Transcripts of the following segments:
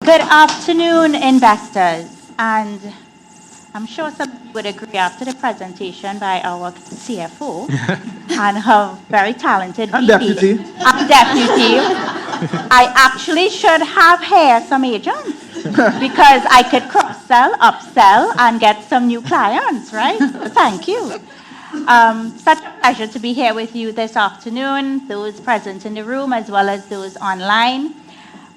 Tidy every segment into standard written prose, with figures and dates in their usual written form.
Good afternoon, investors. And I'm sure some of you would agree after the presentation by our CFO and her very talented And VP. deputy. And deputy. I actually should have hired some agents because I could cross-sell, upsell, and get some new clients, right? So thank you. Such a pleasure to be here with you this afternoon, those present in the room as well as those online.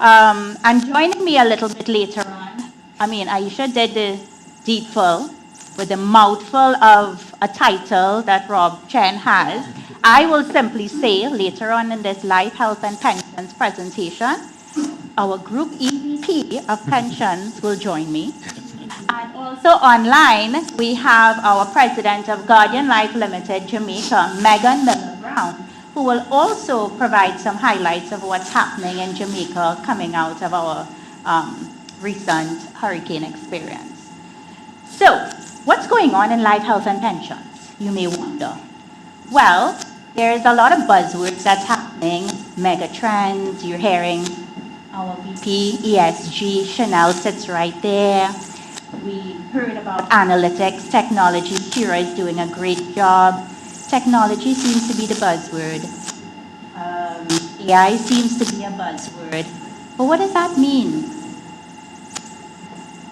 And joining me a little bit later on, Aisha did the deep full with a mouthful of a title that Rob Chen has. I will simply say later on in this Life, Health and Pensions presentation, our Group EVP of Pensions will join me. And also online, we have our President of Guardian Life Limited, Jamaica, Meghon Brown, who will also provide some highlights of what's happening in Jamaica coming out of our recent hurricane experience. So, what's going on in Life, Health and Pensions? You may wonder. Well, there's a lot of buzzwords that's happening, mega trends, you're hearing our VP, ESG, Chanel sits right there. We heard about analytics, technology. Kira is doing a great job. Technology seems to be the buzzword. AI seems to be a buzzword. But what does that mean?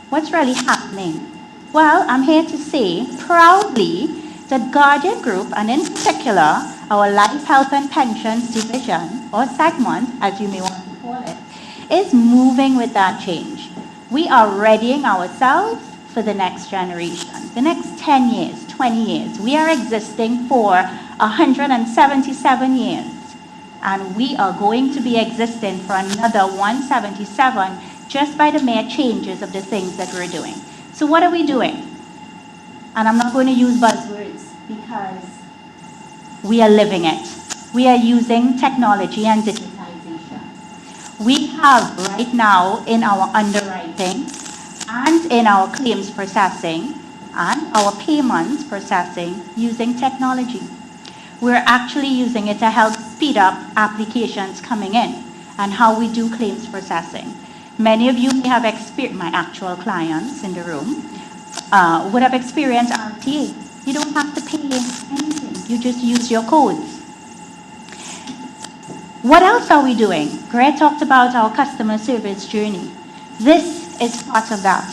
What's really happening? Well, I'm here to say proudly that Guardian Group, and in particular, our Life, Health and Pensions division, or segment, as you may want to call it, is moving with that change. We are readying ourselves for the next generation, the next 10 years, 20 years. We are existing for 177 years, and we are going to be existing for another 177 just by the mere changes of the things that we're doing. So what are we doing? And I'm not going to use buzzwords because we are living it. We are using technology and digitalization. We have right now in our underwriting and in our claims processing and our payments processing using technology. We're actually using it to help speed up applications coming in and how we do claims processing. Many of you may have experienced, my actual clients in the room, would have experienced RTA. You don't have to pay anything. You just use your codes. What else are we doing? Greg talked about our customer service journey. This is part of that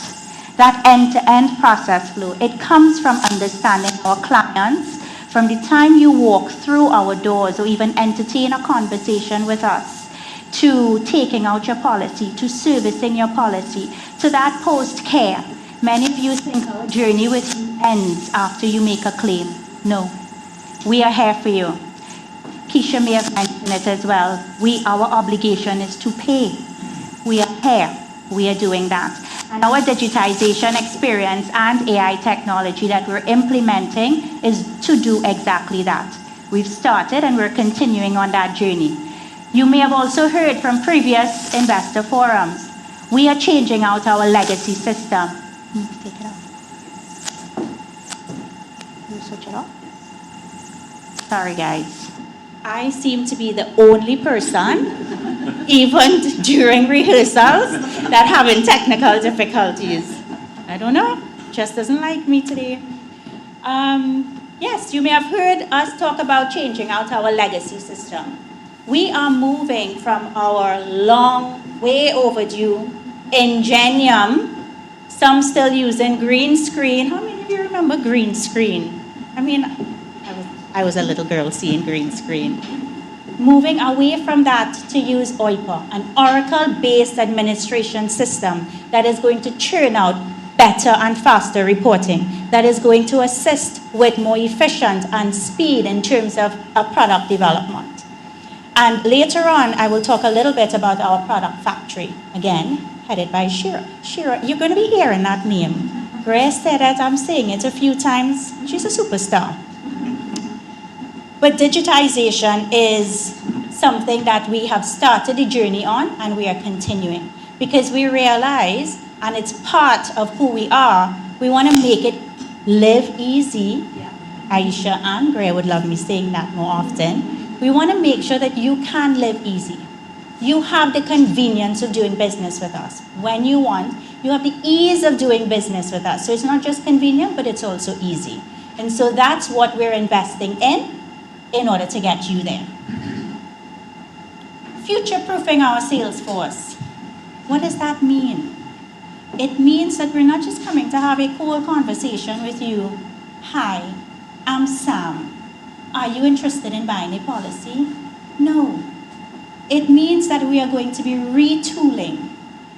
end-to-end process flow. It comes from understanding our clients from the time you walk through our doors or even entertain a conversation with us, to taking out your policy, to servicing your policy, to that post-care. Many of you think our journey with you ends after you make a claim. No, we are here for you. Keisha may have mentioned it as well. Our obligation is to pay. We are here. We are doing that. And our digitization experience and AI technology that we're implementing is to do exactly that. We've started and we're continuing on that journey. You may have also heard from previous investor forums. We are changing out our legacy system. Take it off. You switch it off? Sorry, guys. I seem to be the only person, even during rehearsals, that having technical difficulties. I don't know, just doesn't like me today. Yes, you may have heard us talk about changing out our legacy system. We are moving from our long, way overdue Ingenium, some still using green screen. How many of you remember green screen? I was a little girl seeing green screen. Moving away from that to use OIPA, an Oracle-based administration system that is going to churn out better and faster reporting, that is going to assist with more efficient and speed in terms of product development. And later on, I will talk a little bit about our product factory, again, headed by Shira. Shira, you're going to be hearing that name. Grace said that I'm saying it a few times. She's a superstar. But digitization is something that we have started the journey on and we are continuing because we realize, and it's part of who we are, we want to make it live easy. Yeah. Aisha and Gray would love me saying that more often. We want to make sure that you can live easy. You have the convenience of doing business with us. When you want, you have the ease of doing business with us. So it's not just convenient, but it's also easy. And so that's what we're investing in order to get you there. Future-proofing our sales force. What does that mean? It means that we're not just coming to have a cool conversation with you. Hi, I'm Sam. Are you interested in buying a policy? No. It means that we are going to be retooling,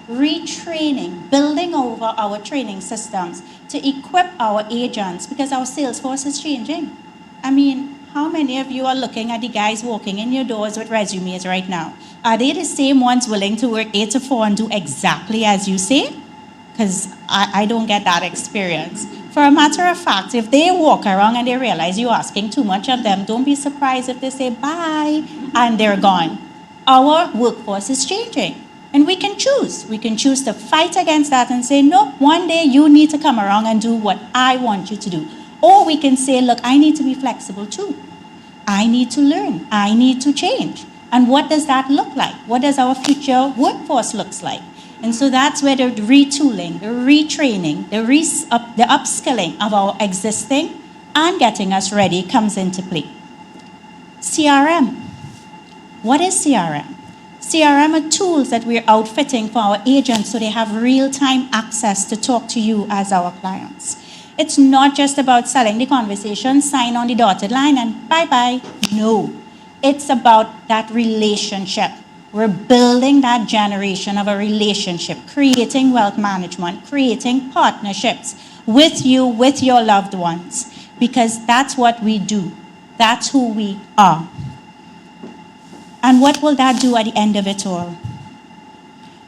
retraining, building over our training systems to equip our agents because our sales force is changing. I mean, how many of you are looking at the guys walking in your doors with resumes right now? Are they the same ones willing to work 8 to 4 and do exactly as you say? Because I don't get that experience. For a matter of fact, if they walk around and they realize you're asking too much of them, don't be surprised if they say bye and they're gone. Our workforce is changing. And we can choose. We can choose to fight against that and say, no, one day you need to come around and do what I want you to do. Or we can say, look, I need to be flexible too. I need to learn. I need to change. And what does that look like? What does our future workforce look like? And so that's where the retooling, the retraining, the upskilling of our existing and getting us ready comes into play. CRM. What is CRM? CRM are tools that we're outfitting for our agents so they have real-time access to talk to you as our clients. It's not just about selling the conversation, sign on the dotted line and bye-bye. No, it's about that relationship. We're building that generation of a relationship, creating wealth management, creating partnerships with you, with your loved ones, because that's what we do. That's who we are. And what will that do at the end of it all?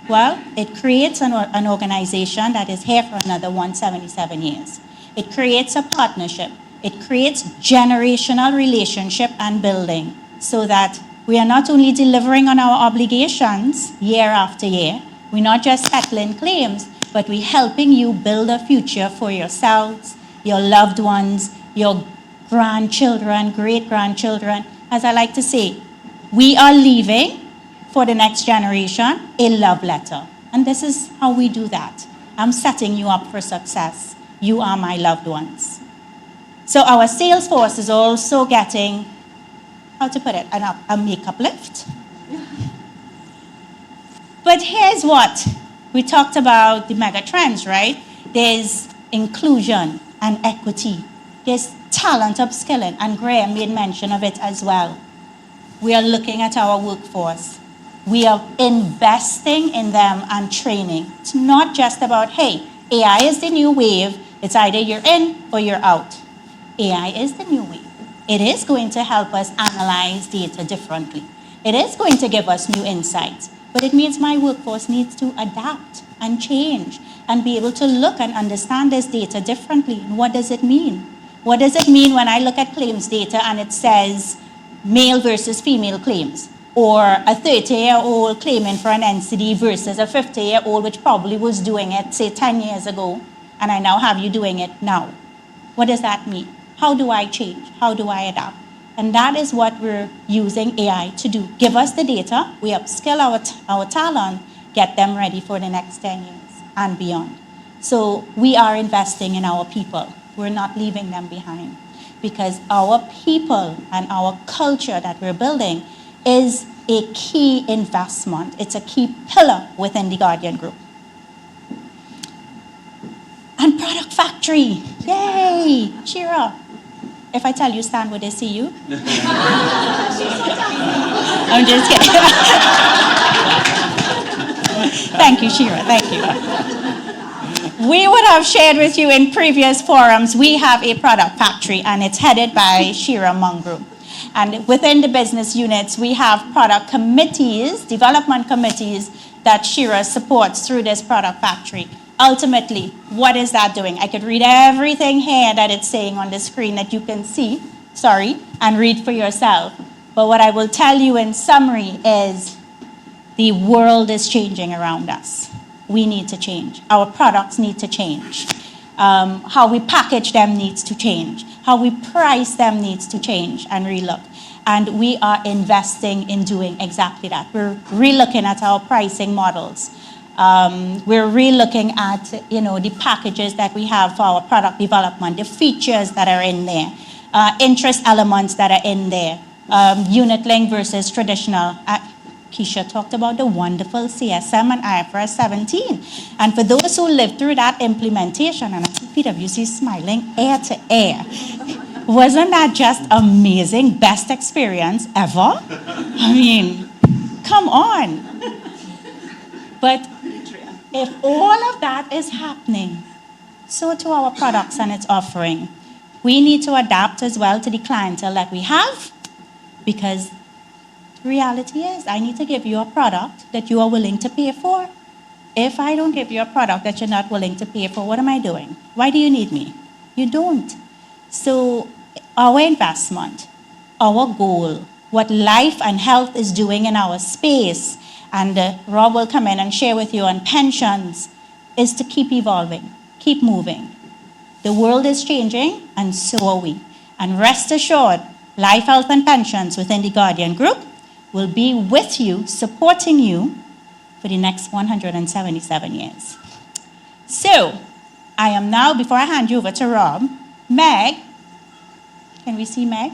Well, it creates an organization that is here for another 177 years. It creates a partnership. It creates generational relationship and building so that we are not only delivering on our obligations year after year, we're not just settling claims, but we're helping you build a future for yourselves, your loved ones, your grandchildren, great-grandchildren. As I like to say, we are leaving for the next generation a love letter. And this is how we do that. I'm setting you up for success. You are my loved ones. So our sales force is also getting, how to put it, a makeup lift. But here's what. We talked about the mega trends, right? There's inclusion and equity. There's talent upskilling, and Graham made mention of it as well. We are looking at our workforce. We are investing in them and training. It's not just about, hey, AI is the new wave. It's either you're in or you're out. AI is the new wave. It is going to help us analyze data differently. It is going to give us new insights. But it means my workforce needs to adapt and change and be able to look and understand this data differently. And what does it mean? What does it mean when I look at claims data and it says male versus female claims? Or a 30-year-old claiming for an NCD versus a 50-year-old which probably was doing it, say, 10 years ago, and I now have you doing it now. What does that mean? How do I change? How do I adapt? And that is what we're using AI to do. Give us the data, we upskill our talent, get them ready for the next 10 years and beyond. So we are investing in our people. We're not leaving them behind because our people and our culture that we're building is a key investment. It's a key pillar within the Guardian Group. And Product Factory, yay, cheer up. If I tell you stand, would they see you? I'm just kidding. Thank you, Shira, thank you. We would have shared with you in previous forums, we have a Product Factory and it's headed by Shira Mungru. And within the business units, we have product committees, development committees that Shira supports through this Product Factory. Ultimately, what is that doing? I could read everything here that it's saying on the screen that you can see, and read for yourself. But what I will tell you in summary is the world is changing around us. We need to change. Our products need to change. How we package them needs to change. How we price them needs to change and relook. And we are investing in doing exactly that. We're relooking at our pricing models. We're relooking at, the packages that we have for our product development, the features that are in there, interest elements that are in there, unit link versus traditional. Keisha talked about the wonderful CSM and IFRS 17. And for those who lived through that implementation, and I see PwC smiling ear to ear, wasn't that just amazing? Best experience ever? I mean, come on. But if all of that is happening, so to our products and its offering, we need to adapt as well to the clientele that we have, because reality is, I need to give you a product that you are willing to pay for. If I don't give you a product that you're not willing to pay for, what am I doing? Why do you need me? You don't. So our investment, our goal, what life and health is doing in our space, and Rob will come in and share with you on pensions, is to keep evolving, keep moving. The world is changing, and so are we. And rest assured, Life, Health, and Pensions within the Guardian Group will be with you, supporting you for the next 177 years. So, I am now, before I hand you over to Rob, Meg, can we see Meg?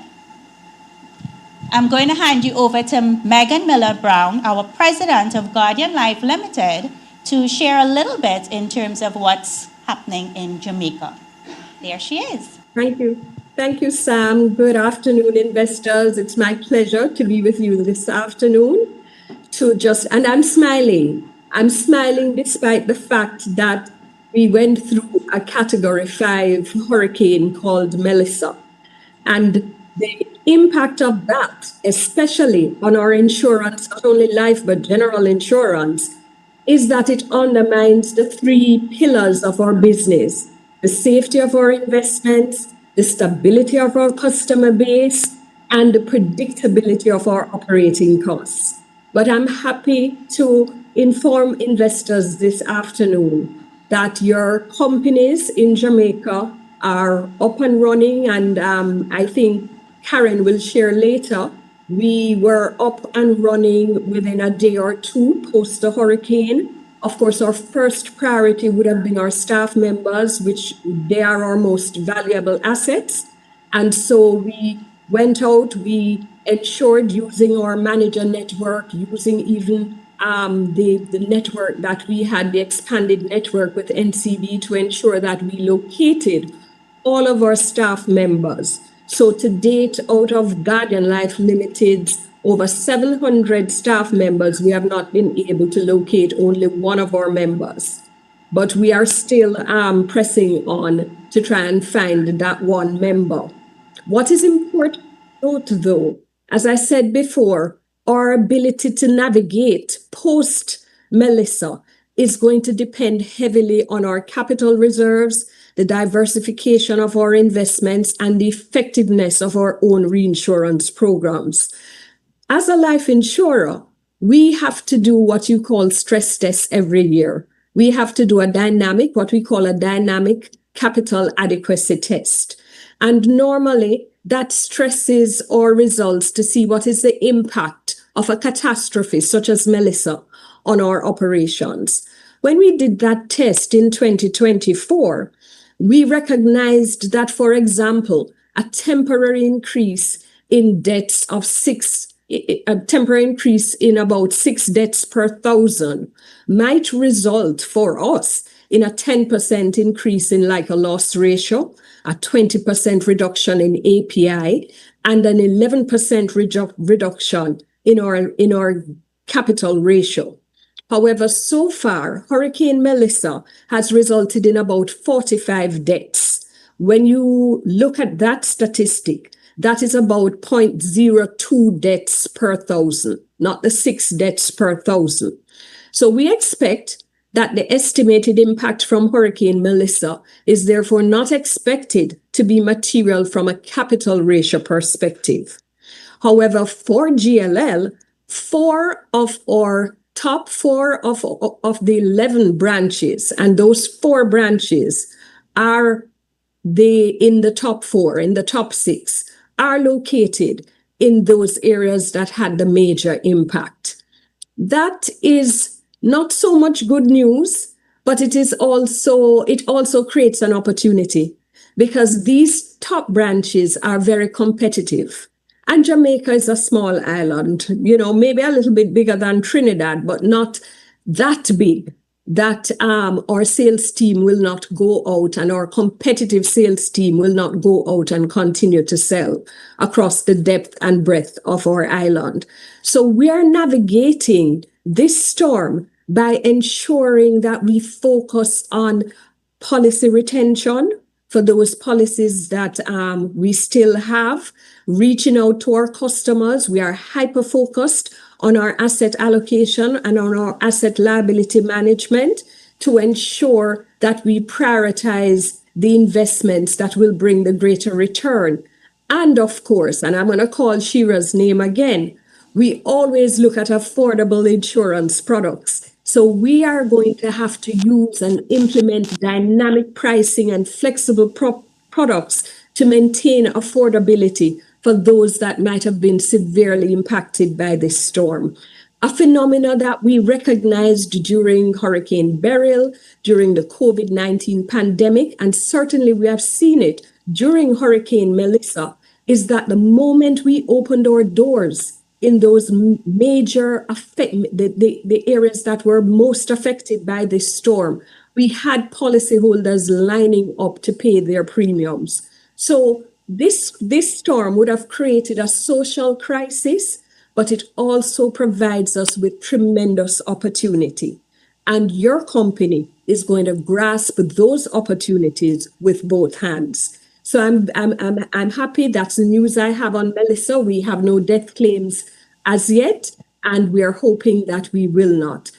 I'm going to hand you over to Meghon Miller-Brown, our president of Guardian Life Limited, to share a little bit in terms of what's happening in Jamaica. There she is. Thank you. Thank you, Sam. Good afternoon, investors. It's my pleasure to be with you this afternoon. And I'm smiling. I'm smiling despite the fact that we went through a Category 5 hurricane called Melissa. And the impact of that, especially on our insurance, not only life, but general insurance, is that it undermines the three pillars of our business: the safety of our investments, the stability of our customer base, and the predictability of our operating costs. But I'm happy to inform investors this afternoon that your companies in Jamaica are up and running, and I think Karen will share later. We were up and running within a day or two post the hurricane. Of course, our first priority would have been our staff members, which they are our most valuable assets. And so we went out, we ensured using our manager network, using even the network that we had, the expanded network with NCB, to ensure that we located all of our staff members. So to date, out of Guardian Life Limited's over 700 staff members, we have not been able to locate only one of our members. But we are still pressing on to try and find that one member. What is important to note, though, as I said before, our ability to navigate post Melissa is going to depend heavily on our capital reserves, the diversification of our investments, and the effectiveness of our own reinsurance programs. As a life insurer, we have to do what you call stress tests every year. We have to do what we call a dynamic capital adequacy test. And normally that stresses our results to see what is the impact of a catastrophe such as Melissa on our operations. When we did that test in 2024, we recognized that, for example, a temporary increase in about 6 deaths per 1,000 might result for us in a 10% increase in like a loss ratio, a 20% reduction in API, and an 11% reduction in our capital ratio. However, so far, Hurricane Melissa has resulted in about 45 deaths. When you look at that statistic, that is about 0.02 deaths per 1,000, not the 6 deaths per 1,000. So we expect that the estimated impact from Hurricane Melissa is therefore not expected to be material from a capital ratio perspective. However, for GLL, 4 of our top 4 of the 11 branches, and those 4 branches are they in the top 4, in the top 6, are located in those areas that had the major impact. That is not so much good news, but it also creates an opportunity because these top branches are very competitive. And Jamaica is a small island, maybe a little bit bigger than Trinidad, but not that big that our sales team will not go out and our competitive sales team will not go out and continue to sell across the depth and breadth of our island. So we are navigating this storm by ensuring that we focus on policy retention for those policies that we still have, reaching out to our customers. We are hyper focused on our asset allocation and on our asset liability management to ensure that we prioritize the investments that will bring the greater return. And of course, and I'm going to call Shira's name again, we always look at affordable insurance products. So we are going to have to use and implement dynamic pricing and flexible products to maintain affordability for those that might have been severely impacted by this storm. A phenomena that we recognized during Hurricane Beryl, during the COVID-19 pandemic, and certainly we have seen it during Hurricane Melissa, is that the moment we opened our doors in those major the areas that were most affected by this storm, we had policyholders lining up to pay their premiums. So this storm would have created a social crisis, but it also provides us with tremendous opportunity. And your company is going to grasp those opportunities with both hands. So I'm happy. That's the news I have on Melissa. We have no death claims as yet, and we are hoping that we will not.